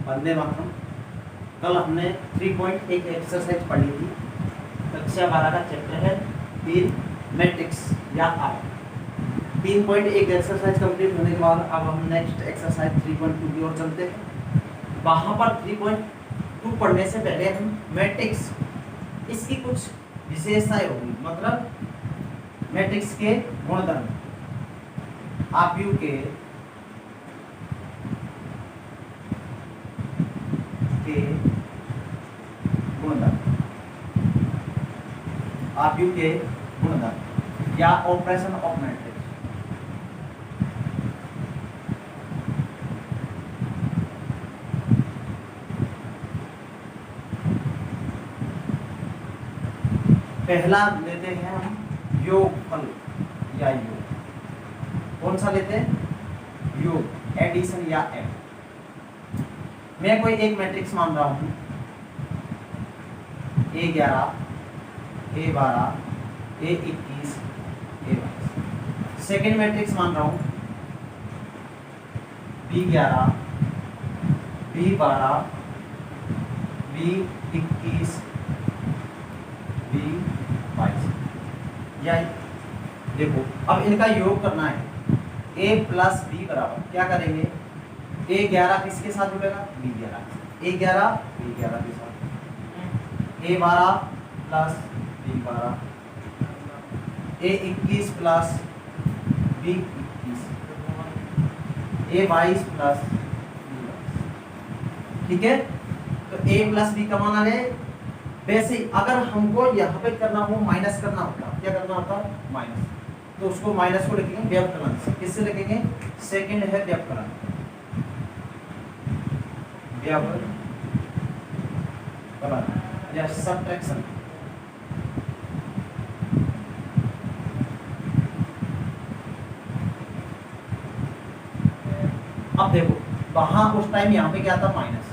वंदे मातरम। कल हमने 3 एक एक्सरसाइज पढ़ी थी, कक्षा 12 का चैप्टर है 3 मैट्रिक्स या आप। 3.1 एक्सरसाइज कंप्लीट होने के बाद अब हम नेक्स्ट एक्सरसाइज 3.2 की ओर चलते हैं। वहाँ पर 3.2 पढ़ने से पहले हम मैट्रिक्स इसकी कुछ विशेषताएं होगी, मतलब मैट्रिक्स के गुणधर्म, आव्यूह के गुणधर्म, आव्यूह के गुणधर्म या ऑपरेशन ऑफ मैट्रिक्स। पहला लेते हैं हम योगफल या योग। कौन सा लेते हैं? योग, एडिशन या एड। मैं कोई एक मैट्रिक्स मान रहा हूं A11, A12, A21, A22। Second matrix मान रहा हूं B11, B12, B21, B22। या देखो अब इनका योग करना है। A प्लस B बराबर क्या करेंगे? A11 किसके साथ जुड़ेगा? B11। A11 B11 के साथ। A12 plus B12, A21 plus B21, A22 plus B22। ठीक है, तो A प्लस B का मान आ गए। वैसे अगर हमको यहाँ पे करना हो, माइनस करना होता, क्या करना होता? माइनस। तो उसको माइनस को लिखेंगे व्यवकलन से। किससे लिखेंगे? सेकंड है व्यवकलन, व्यवकलन या सब्ट्रैक्शन। अब देखो वहां उस टाइम यहाँ पे क्या था? माइनस।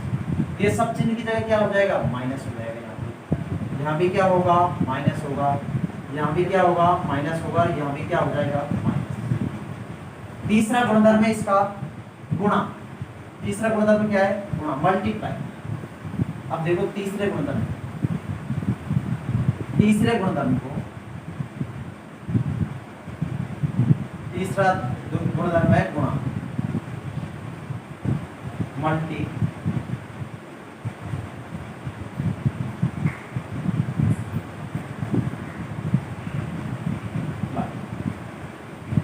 ये सब चिन्ह की जगह क्या हो जाएगा? माइनस हो जाएगा। यहाँ भी क्या होगा? माइनस होगा। यहाँ भी क्या होगा? माइनस होगा। यहाँ भी क्या हो जाएगा? माइनस। तीसरा गुणधर्म है इसका गुणा। तीसरा गुणधर्म क्या है? गुणा, मल्टीप्लाई। अब देखो तीसरे गुणधर्म को, तीसरा गुणधर्म है गुणा, मल्टी।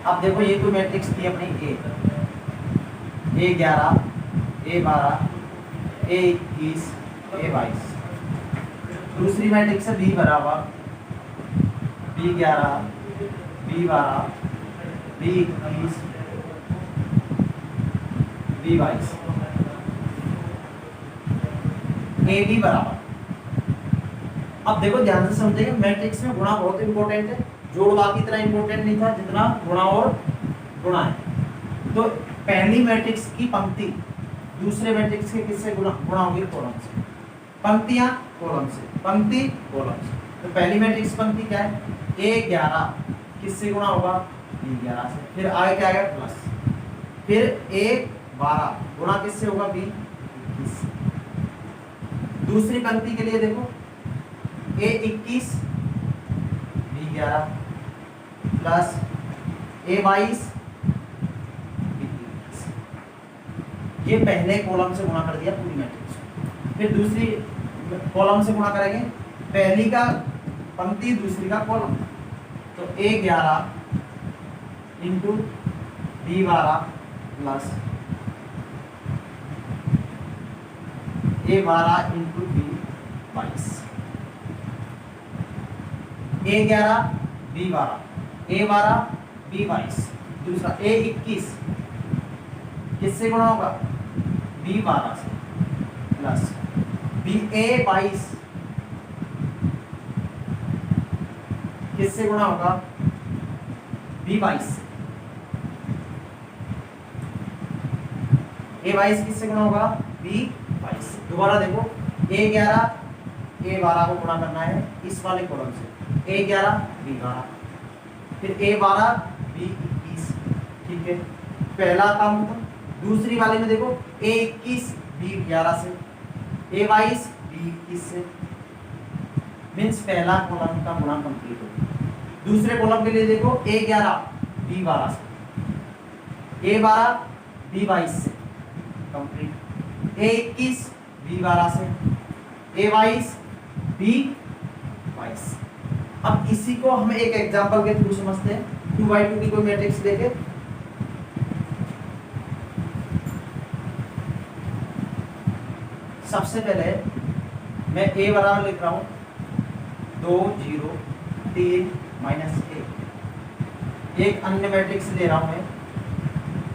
अब देखो ये तो मैट्रिक्स थी अपनी A11, A12, A21, A22। दूसरी मैट्रिक्स है B बराबर B11, B12, B21, B22। AB बराबर। अब देखो ध्यान से समझिए, मैट्रिक्स में गुणा बहुत इंपॉर्टेंट है। जोड़ बाकी इतना इंपॉर्टेंट नहीं था जितना गुणा और गुणा है। तो पहली मैट्रिक्स की पंक्ति दूसरे मैट्रिक्स के किससे गुणा होगी? कॉलम से। पंक्तियां कॉलम से, पंक्ति कॉलम से। तो पहली मैट्रिक्स पंक्ति क्या है? A11 किससे गुणा होगा? B11 से। फिर आगे क्या आएगा? प्लस। फिर A12 गुणा किससे होगा? B21। दूसरी पंक्ति के लिए देखो A21 B11 plus A22 B21। ये पहले कॉलम से गुणा कर दिया पूरी मैट्रिक्स। फिर दूसरी कॉलम से गुणा करेंगे, पहली का पंक्ति दूसरी का कॉलम। तो A11 into B12 plus A12 into B22। A11 B12, A12 B22। दूसरा A21 किससे गुणा होगा? B12 से प्लस A22 किससे गुणा होगा? B22 से। A22 किससे गुणा होगा? B22 से। दोबारा देखो A11 A12 को गुणा करना है इस वाले कॉलम से। A11 B12 फिर A12 B21। ठीक है, पहला काम। दूसरी वाले में देखो A21 बी 11 से, ए 22 बी 21 से, मीन्स पहला कॉलम का गुणा कंप्लीट हो गया। दूसरे कॉलम के लिए देखो ए 11 बी 12 से, ए 12 बी 22 से कंप्लीट, ए 21 बी 12 से, ए 22 बी 22। अब इसी को हम एक एग्जांपल के थ्रू समझते हैं। 2x2 की कोई मैट्रिक्स लेके सबसे पहले मैं a बराबर लिख रहा हूं 2 0 3 माइनस a। एक अन्य मैट्रिक्स ले रहा हूं मैं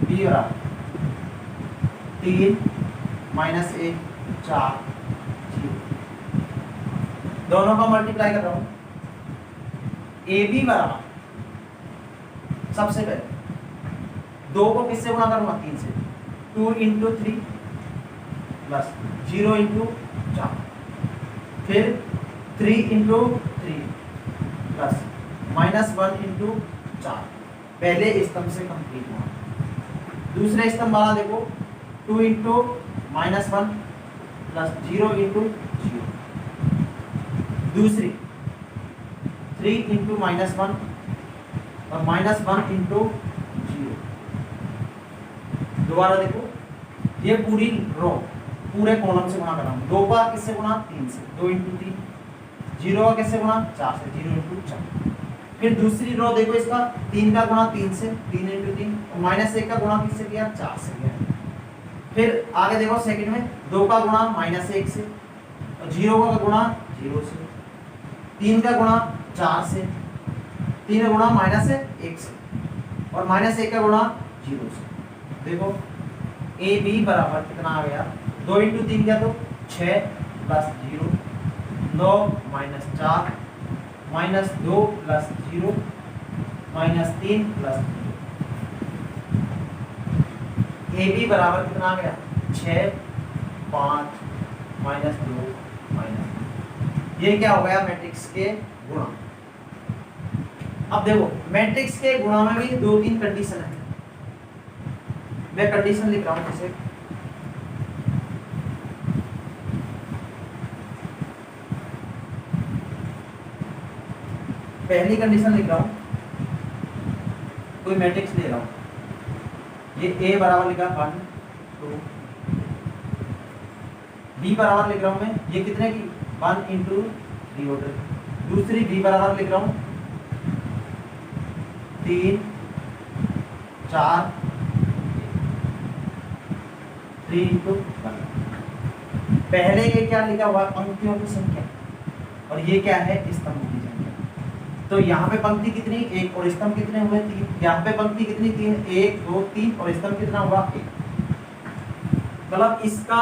b बराबर 3 माइनस a 4 0। दोनों का मल्टीप्लाई कर रहा हूं। ए बी बराबर सबसे पहले 2 को किससे गुणा करूंगा 3 से, 2 इंटू 3 प्लस 0 इंटू 4, फिर 3 इंटू 3 प्लस माइनस 1 इंटू 4। पहले स्तंभ से कंप्लीट हुआ। दूसरे स्तंभ वाला देखो 2 इंटू माइनस 1 प्लस 0 इंटू 0। दूसरी 3 इंटू माइनस 1 और माइनस 1 इंटू 0। दोबारा देखो ये पूरी रो पूरे कॉलम से गुणा कर रहा हूँ। 2 का किससे गुणा 3 से, 2 इंटू 3। 0 का किससे गुणा 4 से, 0 इंटू 4। फिर दूसरी रो देखो इसका 3 का गुणा 3 से, 3 इंटू 3, और माइनस 1 का गुणा किससे किया 4 से किया। फिर आगे देखो सेकंड में 2 का गुणा माइनस 1 से, और 0 का गुणा 0 से, 3 का गुणा 4 से, 3 का गुणा माइनस 1 से, और माइनस 1 का गुणा 0 से। देखो ए बी बराबर कितना आ गया 2 इंटू 3 क्या तो 6 plus 0, 9 minus 4 minus 2 plus 0 minus 3 plus 0। A B बराबर कितना आ गया 6 5 माइनस 2 माइनस। ये क्या हो गया मैट्रिक्स के गुणा। अब देखो मैट्रिक्स के गुणा में भी 2-3 कंडीशन है। मैं कंडीशन लिख रहा हूं जैसे पहली कंडीशन लिख रहा हूं, कोई मैट्रिक्स ले रहा हूं। ये ए बराबर लिखा 1 2, बी बराबर लिख रहा हूं मैं ये कितने की 1 इंटू 3 ऑर्डर। दूसरी बी बराबर लिख रहा हूं 3 4 3 इंटू 1। पहले ये क्या लिखा हुआ पंक्तियों की संख्या, और ये क्या है स्तंभों की संख्या। तो यहाँ पे पंक्ति कितनी 1 और स्तंभ कितने हुए 3। यहाँ पे पंक्ति कितनी 3 1 2 3 और स्तंभ कितना हुआ 1। मतलब इसका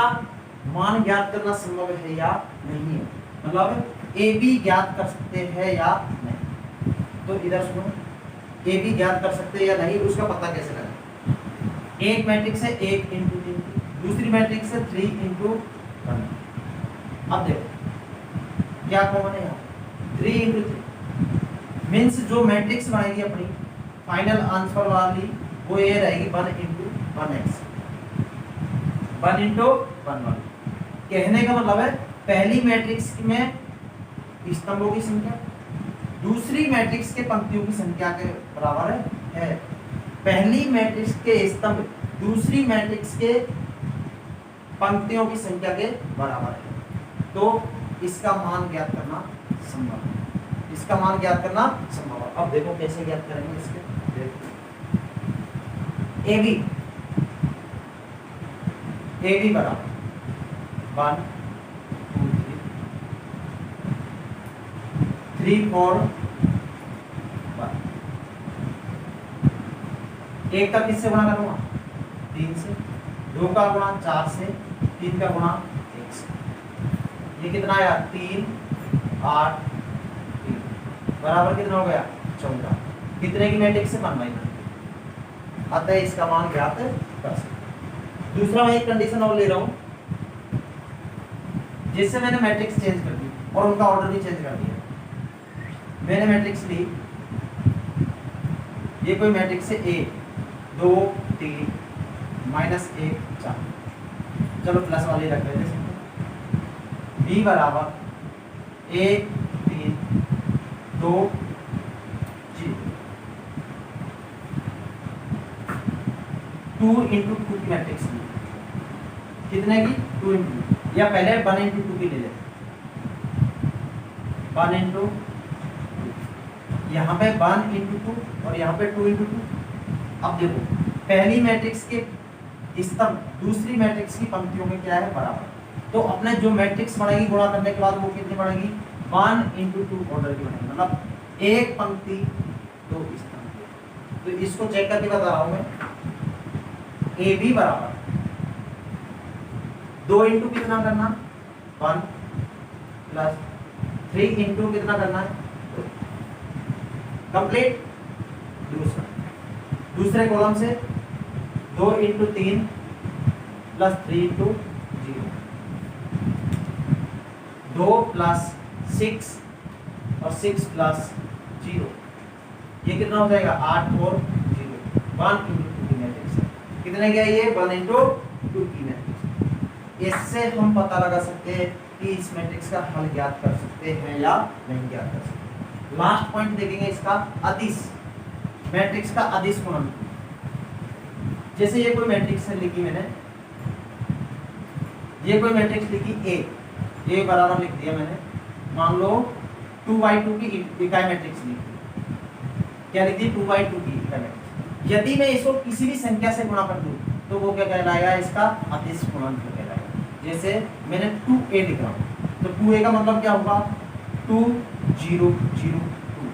मान ज्ञात करना संभव है या नहीं है, मतलब ए बी ज्ञात कर सकते हैं या नहीं। तो इधर सुनो ए बी ज्ञात कर सकते हैं या नहीं, उसका पता कैसे करें। एक मैट्रिक्स है 1 इंटू 3, दूसरी मैट्रिक्स है 3 इंटू 1। अब देखो क्या कॉमन है यहाँ 3 इंटू 3 मीन्स जो मैट्रिक्स बनेगी अपनी फाइनल आंसर वाली वो ये रहेगी 1 इंटू 1x 1 इंटू 1 1। कहने का मतलब है पहली मैट्रिक्स में स्तंभों की संख्या दूसरी मैट्रिक्स के पंक्तियों की संख्या के बराबर है। पहली मैट्रिक्स के स्तंभ दूसरी मैट्रिक्स के पंक्तियों की संख्या के बराबर है। तो इसका मान ज्ञात करना संभव है, इसका मान ज्ञात करना संभव है। अब देखो कैसे ज्ञात करेंगे इसके। ए बी बराबर 1 2 3 4 1। एक का किससे गुणा करूंगा 3 से, 2 का गुणा 4 से, 3 का गुणा 1 से। ये कितना आया 3 8 3 बराबर कितना हो गया 14। कितने की मैट्रिक्स से 1/9। अतः इसका मान ज्ञात कर सकते। दूसरा मैं एक कंडीशन और ले रहा हूं जिससे मैंने मैट्रिक्स चेंज कर दी और उनका ऑर्डर भी चेंज कर दिया। मैंने मैट्रिक्स ली, ये कोई मैट्रिक्स है A 2 3 -1 4। चलो प्लस वाले रख लेते हैं। बी बराबर 1 3 2 0 2 इंटू 2 की मैट्रिक्स ली, कितने की 2 इंटू, या पहले 1 इंटू 2 की ले लेते, 1 इंटू, यहाँ पे 1 इंटू 2 और यहाँ पे 2 इंटू 2। अब देखो पहली मैट्रिक्स के स्तंभ दूसरी मैट्रिक्स की पंक्तियों में क्या है, बराबर। तो अपने जो मैट्रिक्स बनेगी गुणा करने के बाद वो कितनी बनेगी, 1 इंटू 2 ऑर्डर की बनेगी, मतलब एक पंक्ति दो स्तंभ। तो इसको चेक करके बता रहा हूं मैं, ए बी बराबर 2 इंटू कितना करना 1 प्लस 3 इंटू कितना करना है कंप्लीट। दूसरे कॉलम से 2 इंटू 3 प्लस 3 इंटू 0, 2 प्लस 6 और 6 प्लस 0, ये कितना हो जाएगा 8 और 0, 1 इंटू 2 की मैट्रिक्स है। कितने क्या ये 1 इंटू 2 की मैट्रिक्स। इससे हम पता लगा सकते हैं कि इस मैट्रिक्स का हल ज्ञात कर सकते हैं या नहीं ज्ञात कर सकते। लास्ट पॉइंट देखेंगे इसका अदिश, मैट्रिक्स का अदिश गुणन। जैसे ये कोई मैट्रिक्स है लिखी मैंने, ये कोई मैट्रिक्स लिखी ए बराबर लिख दिया मैंने, मान लो 2/2 की इकाई मैट्रिक्स लिखी, क्या लिख दी 2/2 की इकाई मैट्रिक्स। यदि मैं इसको किसी भी संख्या से गुणा कर दूं तो वो क्या कहलाएगा, इसका अदिश गुणनफल कहलाएगा। जैसे मैंने 2a लिख रहा हूं तो 2a का मतलब क्या होगा 2 0 0 2।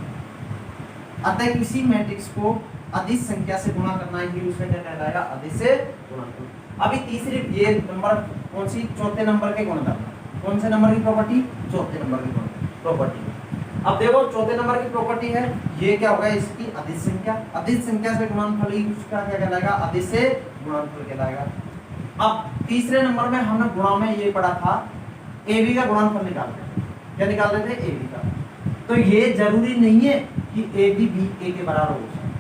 अतः किसी मैट्रिक्स को अदिश संख्या से गुणा करना ही उसमें क्या कहलाएगा, अदिश गुणनफल। अभी तीसरी ये नंबर कौन सी, चौथे नंबर के गुणधर्म, कौन से नंबर की प्रॉपर्टी, चौथे नंबर की प्रॉपर्टी। अब देखो चौथे नंबर की प्रॉपर्टी है, ये क्या होगा इसकी अदिश संख्या, अदिश संख्या से गुणनफल ही उसका क्या कहलाएगा, अदिश गुणनफल कहलाएगा। अब तीसरे नंबर में हमने गुणा में ये पढ़ा था ए बी का गुणनफल निकालते हैं, क्या निकाल रहे थे ए बी का। तो ये जरूरी नहीं है कि ए बी बी ए के बराबर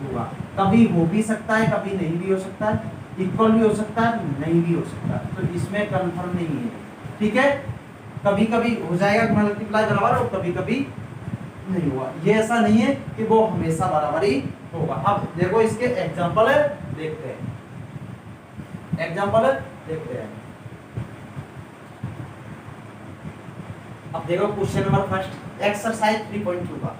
होगा, कभी हो भी सकता है कभी नहीं भी हो सकता है, इक्वल भी हो सकता है नहीं भी हो सकता है, तो इसमें कंफर्म नहीं है, ठीक है। कभी कभी हो जाएगा मल्टीप्लाई बराबर और कभी कभी नहीं हुआ, ये ऐसा नहीं है कि वो हमेशा बराबर ही होगा। अब देखो इसके एग्जांपल देखते हैं, एग्जांपल देखते हैं। अब देखो क्वेश्चन नंबर फर्स्ट एक्सरसाइज 3.2 का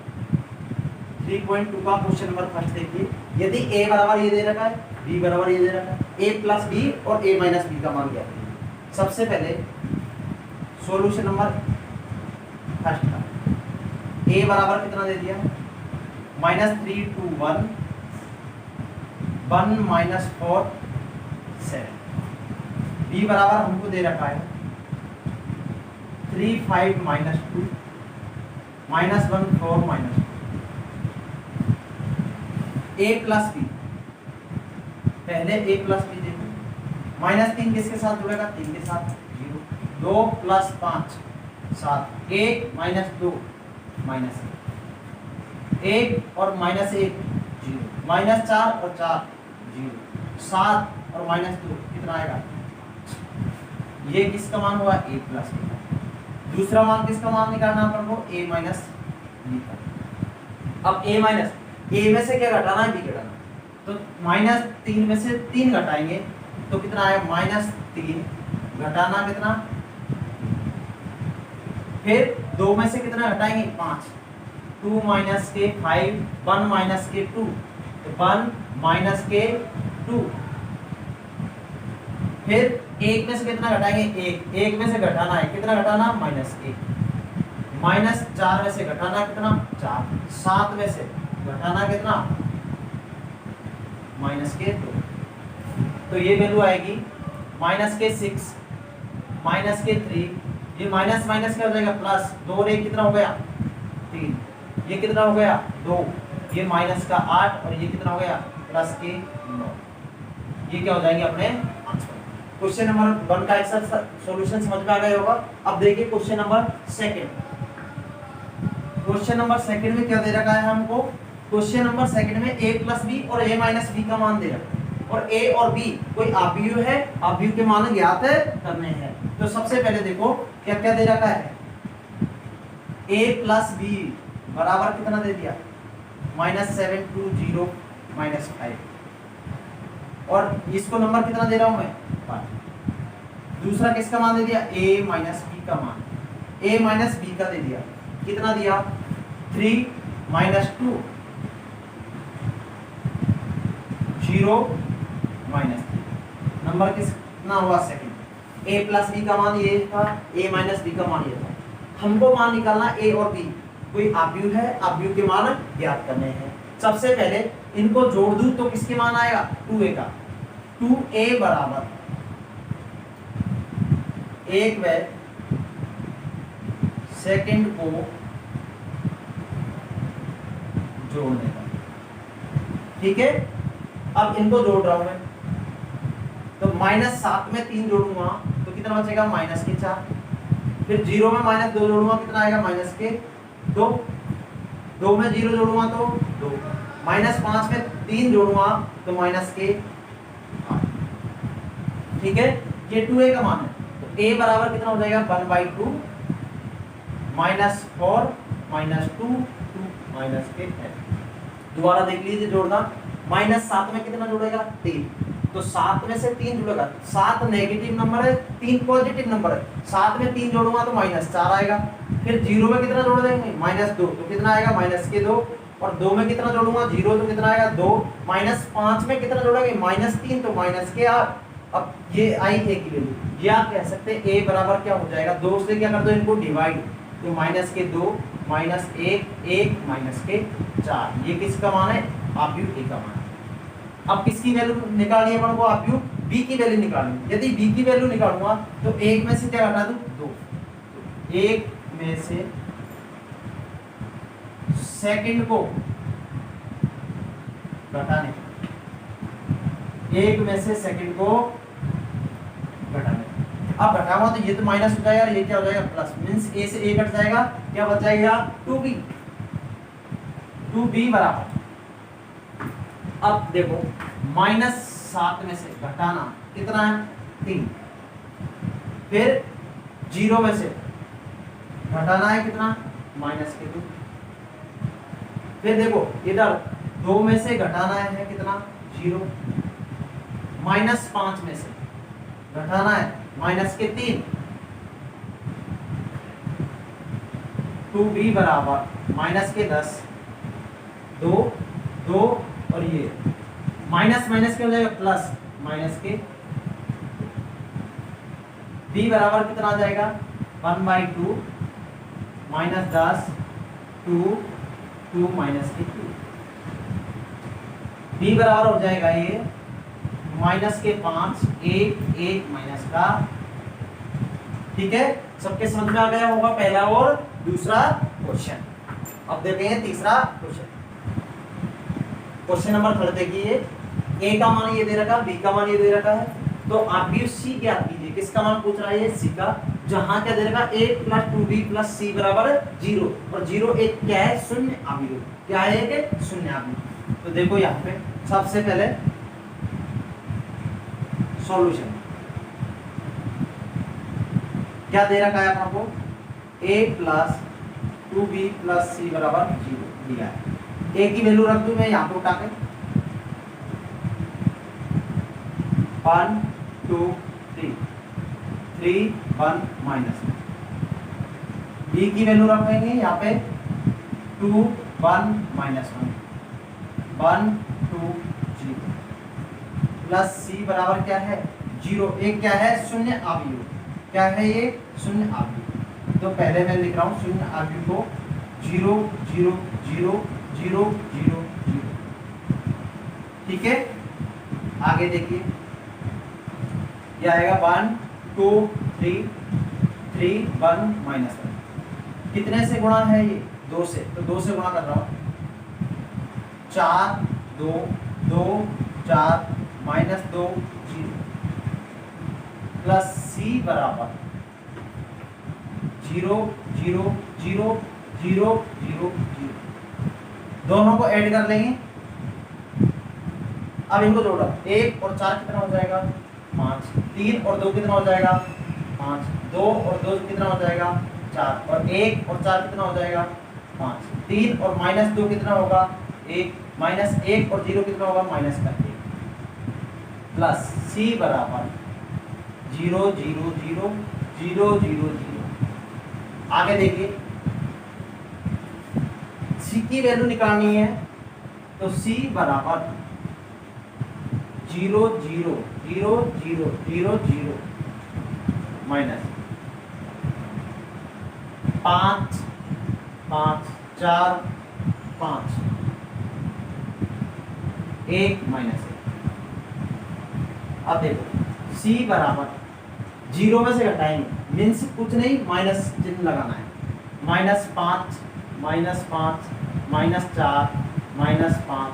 3.2 का क्वेश्चन नंबर फर्स्ट देखिए। यदि a बराबर ये दे रखा है, b बराबर ये दे रखा है, a प्लस b और a माइनस b का मान क्या है। सबसे पहले सॉल्यूशन नंबर फर्स्ट का a बराबर कितना दे दिया -3 2 1 1 -4 7, b बराबर हमको दे रखा है 3 5 -2 -1 4 -2, a प्लस बी, पहले a प्लस बी देखो, -3 किसके साथ जुड़ेगा 3 के साथ 0, 2 प्लस 5 7, 1 -2 -1, 1 और -1 0, -4 और 4 0, 7 और -2 कितना आएगा, ये किसका मान हुआ a प्लस बी का। दूसरा मान किसका मान निकालना अपन को a माइनस बी का। अब a माइनस a में से क्या घटाना है, b घटाना, तो -3 में से 3 घटाएंगे तो कितना आएगा -3 घटाना कितना, फिर 2 में से कितना घटाएंगे 5, 2 माइनस के 5 1 माइनस के 2, तो 1 माइनस के 2, फिर 1 में से कितना घटाएंगे 1 में से घटाना है कितना घटाना -1, -4 में से घटाना कितना 4, 7 में से घटाना कितना -2, तो ये वैल्यू आएगी -6 -3, ये माइनस माइनस क्या हो जाएगा प्लस, 2 और 1 कितना हो गया 3, ये कितना हो गया 2, ये -8 और ये कितना हो गया +9, ये क्या हो जाएंगे अपने आंसर। क्वेश्चन नंबर 1 का एक्सरसाइज सॉल्यूशन समझ में आ गया होगा। अब देखिए क्वेश्चन नंबर 2। क्वेश्चन नंबर 2 में क्या दे रखा है हमको, क्वेश्चन नंबर 2 में a प्लस बी और a माइनस बी का मान दे रखा है। और ए और बी कोई आव्यूह है, आव्यूह के मान ज्ञात करने हैं। तो सबसे पहले देखो क्या क्या दे रखा है, a प्लस बी बराबर कितना दे दिया, -7 2 0 -5, और इसको नंबर कितना दे रहा हूं मैं 5। दूसरा किसका मान दे दिया, a माइनस बी का मान, a माइनस बी का दे दिया, कितना दिया 3 -2 0 -3, नंबर कितना हुआ सेकंड। a प्लस बी का मान ये था, a माइनस बी का मान ये था। हमको मान निकालना a और b कोई आव्यूह है, आव्यूह के मान ज्ञात करने हैं। सबसे पहले इनको जोड़ दूं तो किसके मान आएगा 2a का, 2a बराबर 1 व सेकंड को जोड़ने का, ठीक है। अब इनको जोड़ रहा हूं मैं, तो -7 में 3 जोड़ूंगा तो कितना बचेगा -4, फिर 0 में -2 जोड़ूंगा कितना आएगा -2, 2 में 0 जोड़ूंगा तो 2, -5 में 3 जोड़ूंगा तो -8, ठीक है। ये 2a का मान है, तो a बराबर कितना हो जाएगा 1/2 -4 -2 2 -8। दोबारा देख लीजिए जोड़ना, -7 में कितना जुड़ेगा 3, तो 7 में से 3 जुड़ेगा, 7 नेगेटिव नंबर है 3 पॉजिटिव नंबर है, 7 में 3 जोड़ूंगा तो -4 आएगा, फिर 0 में कितना जोड़ देंगे -2 तो कितना आएगा -2, और 2 में कितना जोड़ूंगा 0 तो कितना आएगा 2, -5 में कितना जोड़ेंगे -3 तो -8। अब ये आई a की वैल्यू, ये आप कह सकते हैं a बराबर क्या हो जाएगा, 2 से क्या कर दो इनको डिवाइड, तो -2 -1 1 -4, ये किसका मान है आव्यूह a का मान। अब किसकी वैल्यू निकालनी है अपन को, आव्यूह b की वैल्यू निकालनी। यदि b की वैल्यू निकालूंगा तो 1 में से क्या घटा दूं 2, तो 1 में से सेकंड को घटाने, 1 में से सेकंड को घटाने। अब घटाऊंगा तो ये तो माइनस हो जाएगा और ये क्या हो जाएगा प्लस, मींस a से a कट जाएगा, क्या बच जाएगा 2b बराबर। अब देखो -7 में से घटाना कितना है 3, फिर 0 में से घटाना है कितना -2, फिर देखो इधर 2 में से घटाना है कितना 0, -5 में से घटाना है -3, 2b बराबर -10 2 2 और ये माइनस माइनस क्या हो जाएगा प्लस, b बराबर कितना आ जाएगा 1/2 -10 2 2 -2, b बराबर हो जाएगा ये -5 1 1 माइनस का, ठीक है। सबके समझ में आ गया होगा पहला और दूसरा क्वेश्चन। अब देखेंगे तीसरा क्वेश्चन। क्वेश्चन नंबर 3 देखिए, a का मान ये दे रखा, b का मान ये दे रखा है, तो आप भी c ज्ञात कीजिए। किसका मान पूछ रहा है ये c का, जहां क्या दे रखा a + 2b + c बराबर 0, और 0 एक क्या है शून्य आव्यूह, क्या है एक शून्य आव्यूह। तो देखो यहाँ पे सबसे पहले सॉल्यूशन क्या दे रखा है आपको, a + 2b + c बराबर 0 दिया है। a की वैल्यू रख दूं मैं यहाँ पे उठा के 1 2 3 3 1 -1, b की वैल्यू रखेंगे यहाँ पे 2 1 -1 1 2 0 प्लस c बराबर क्या है 0, एक क्या है शून्य आव्यूह, क्या है ये शून्य आव्यूह। तो पहले मैं लिख रहा हूँ शून्य आव्यूह को 0 0 0 0 0 0, ठीक है। आगे देखिए ये आएगा 1 2 3 3 1 -1, कितने से गुणा है ये 2 से, तो 2 से गुणा कर रहा हूँ 4 2 2 4 -2 0 प्लस c बराबर 0 0 0 0 0 0, दोनों को ऐड कर लेंगे। अब इनको जोड़ो, 1 और 4 कितना हो जाएगा 5, 3 और 2 कितना हो जाएगा 5, 2 और 2 कितना हो जाएगा 4, और 1 और 4 कितना हो जाएगा 5, 3 और -2 कितना होगा 1, -1 और 0 कितना होगा -1, प्लस C बराबर 0 0 0 0 0 0। आगे देखिए C की वैल्यू निकालनी है, तो C बराबर 0 0 0 0 0 0 माइनस 5 5 4 5 1 -1। अब देखो C बराबर 0 में से घटाएंगे, मीन्स कुछ नहीं, माइनस चिन्ह लगाना है, -5 -5 -4 -5,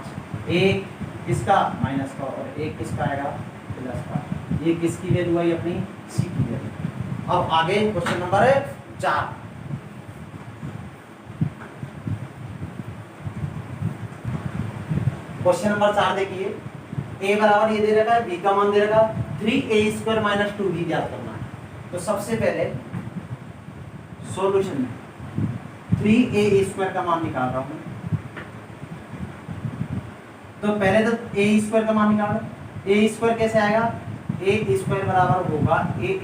1 किसका माइनस का और 1 किसका आएगा प्लस का। ये किसकी वैल्यू आई अपनी C की वैल्यू। अब आगे क्वेश्चन नंबर 4। क्वेश्चन नंबर 4 देखिए, a बराबर ये दे रखा है, b का मान दे रखा है, 3a² - 2b ज्ञात करना है। तो सबसे पहले सॉल्यूशन में 3a² का मान निकाल रहा हूं। तो पहले तो a² का मान निकाल लो। a² कैसे आएगा, a² बराबर होगा a ×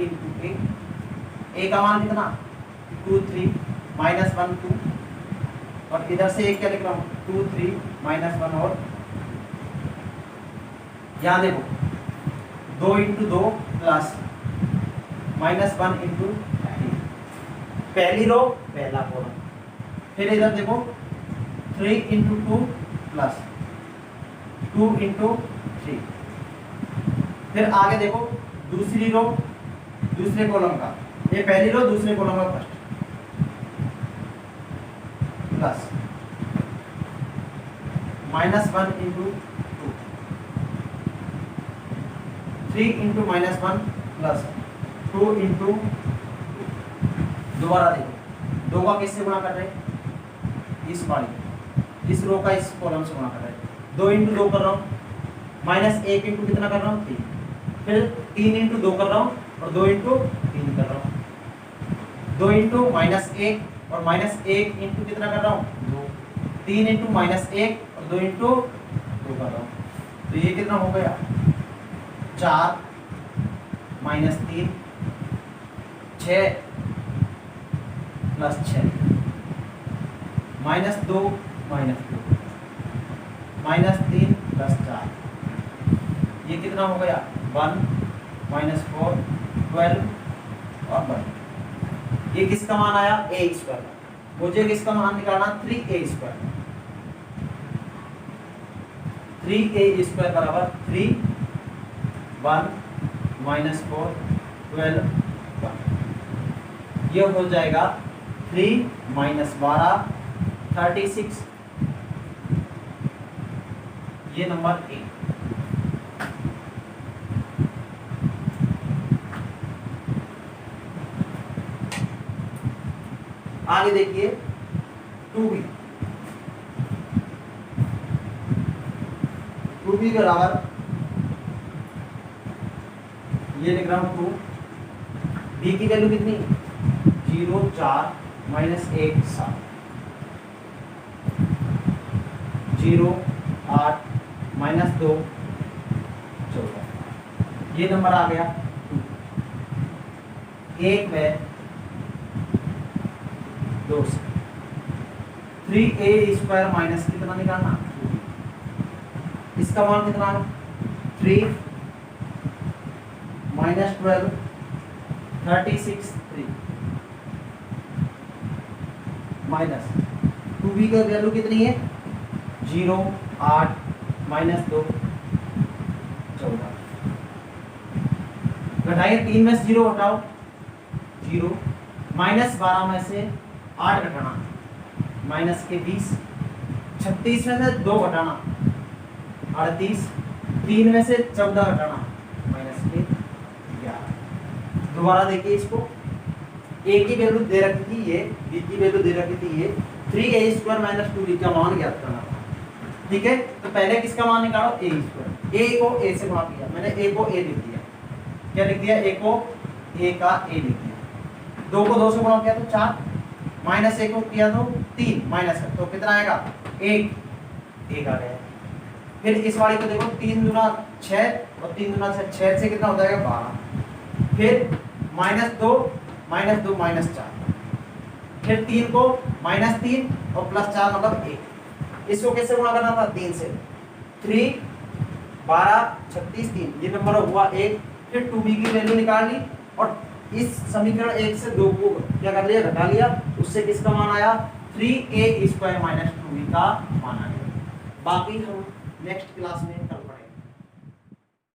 a का मान कितना 2 3 -1 2, और इधर से एक क्या लिख रहा हूँ 2 3 -1, और यहाँ देखो 2 × 2 प्लस -1 × 3, पहली रो पहला कॉलम। फिर इधर देखो 3 × 2 प्लस 2 × 3। फिर आगे देखो दूसरी रो दूसरे कॉलम का, ये पहली रो दूसरे कॉलम का फर्स्ट, प्लस -1 × 2, 3 × -1 प्लस 2 × 2। दोबारा देखो 2 का किससे गुणा कर रहे हैं, इस वाली इस रो का इस कॉलम से गुणा कर रहे हैं। 2 × 2 कर रहा हूँ, -1 × कितना कर रहा हूँ 3, फिर 3 × 2 कर रहा हूँ, और 2 × 3 कर रहा हूँ, 2 × -1 और -1 × कितना कर रहा हूँ 2, 3 × -1 और 2 × 2 कर रहा हूँ। तो ये कितना हो गया 4 -3 6 + 6 -2 -2 -3 + 4, ये कितना हो गया 1 -4 12 और 1। ये किसका मान आया a²। मुझे किसका मान निकालना 3a²। 3a² बराबर 3 1 -4 12 1। ये हो जाएगा 3 -12 36। ये नंबर 1। आगे देखिए 2b। 2b बराबर ये लिख रहा हूँ 2, b की वैल्यू कितनी 0 4 -1 7, 0 8 -2 14। ये नंबर आ गया 1 में 2 से 3a² माइनस कितना निकालना, इसका मान कितना है 3 -12 36 3 माइनस 2b का वैल्यू कितनी है 0 8 -2 14। घटाइए 3 में से 0 हटाओ 0, -12 में से 8 घटाना माइनस के 20, 36 में से 2 घटाना 38, 3 में से 14 घटाना माइनस के 11। दोबारा देखिए इसको, a की वैल्यू दे रखी थी ये, b की वैल्यू दे रखी थी ये, 3a² - 2b का मान ज्ञात करना था। ठीक है, तो पहले किसका मान निकालो a²। ए को ए से गुणा किया, मैंने ए को ए लिख दिया, क्या लिख दिया, ए को ए का ए लिख दिया, 2 को 2 से गुणा किया तो 4, माइनस ए को किया तो 3, माइनस है तो कितना आएगा 1, 1 आ गया। फिर इस वाली को देखो 3 दूना 6 और 3 दूना 6, 6 से कितना हो जाएगा 12, फिर -2 -2 -4, फिर 3 को -3 और +4 मतलब 1, इसको कैसे गुणा करना था 3 से, 3 12 36 3, ये नंबर हुआ 1, फिर 2b की वैल्यू निकाल ली और इस समीकरण 1 से 2 को क्या कर लिया, घटा लिया, उससे किसका मान आया 3a² - 2b का मान आया। बाकी हम नेक्स्ट क्लास में